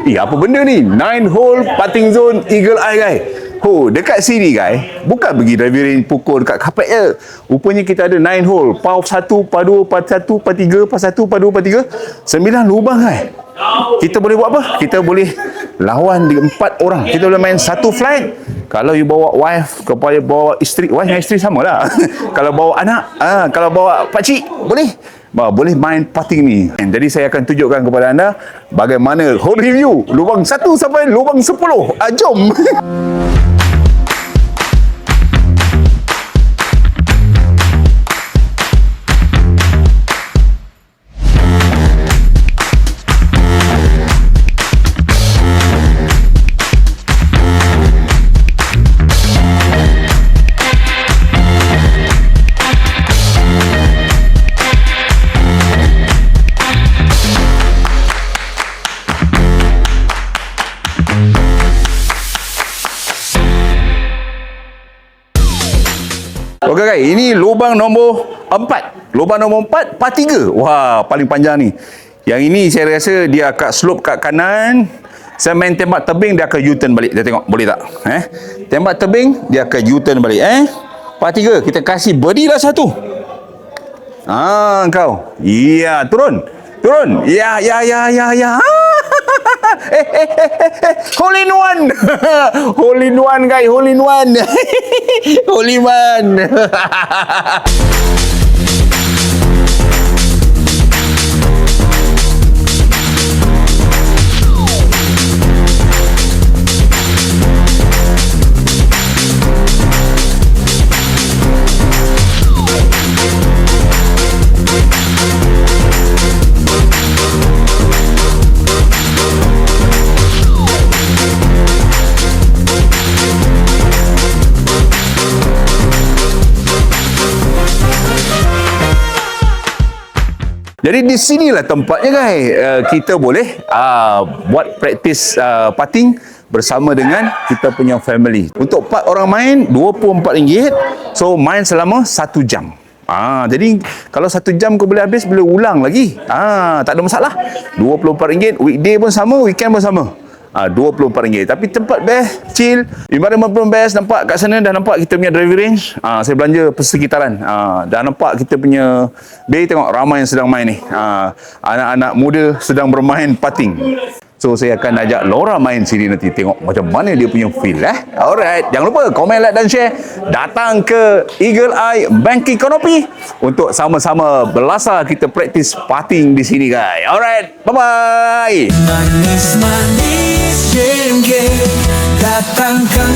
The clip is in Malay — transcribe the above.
Apa benda ni? 9 hole putting zone Eagle Eye, guys. Dekat sini, guys, bukan pergi driving range pukul dekat kapet je. Rupanya kita ada 9 hole. Par 1, par 2, par 1, par 3, par 1, par 2, par 3. 9 lubang, guys. Kita boleh buat apa? Kita boleh lawan di 4 orang. Kita boleh main satu flight. Kalau you bawa wife, kalau bawa isteri, wife dengan isteri sama lah. Kalau bawa anak, kalau bawa pakcik, boleh. Boleh main putting ni. Jadi saya akan tunjukkan kepada anda bagaimana hole review lubang 1 sampai lubang 10. Jom. Okey guys, ini lubang nombor 4. Lubang nombor 4, par 3. Wah, paling panjang ni. Yang ini saya rasa dia akan slope kat kanan. Saya main tembak tebing, dia akan U-turn balik. Dia tengok, boleh tak? Tembak tebing, dia akan U-turn balik. Par 3, kita kasih birdie lah 1. Kau. Ya, turun. Turun. Ya. Hole in one. Hole in one, guys. Hole in one. Hole in one. Jadi di sinilah tempatnya, guys. Kita boleh buat praktis putting bersama dengan kita punya family. Untuk 4 orang main RM24. So main selama 1 jam. Jadi kalau 1 jam kau boleh habis, boleh ulang lagi. Tak ada masalah. RM24. Weekday pun sama, weekend pun sama. RM24. Tapi tempat best, chill, environment pun best. Nampak kat sana, dah nampak kita punya driving range. Saya belanja persekitaran. Dah nampak kita punya bay. Tengok ramai yang sedang main ni. Anak-anak muda sedang bermain putting. So saya akan ajak Laura main sini nanti. Tengok macam mana dia punya feel. Alright, jangan lupa komen, like dan share. Datang ke Eagle Eye Banking Kanopi untuk sama-sama belasah kita praktis putting di sini, guys. Alright, bye-bye. Manis-manis game, datangkan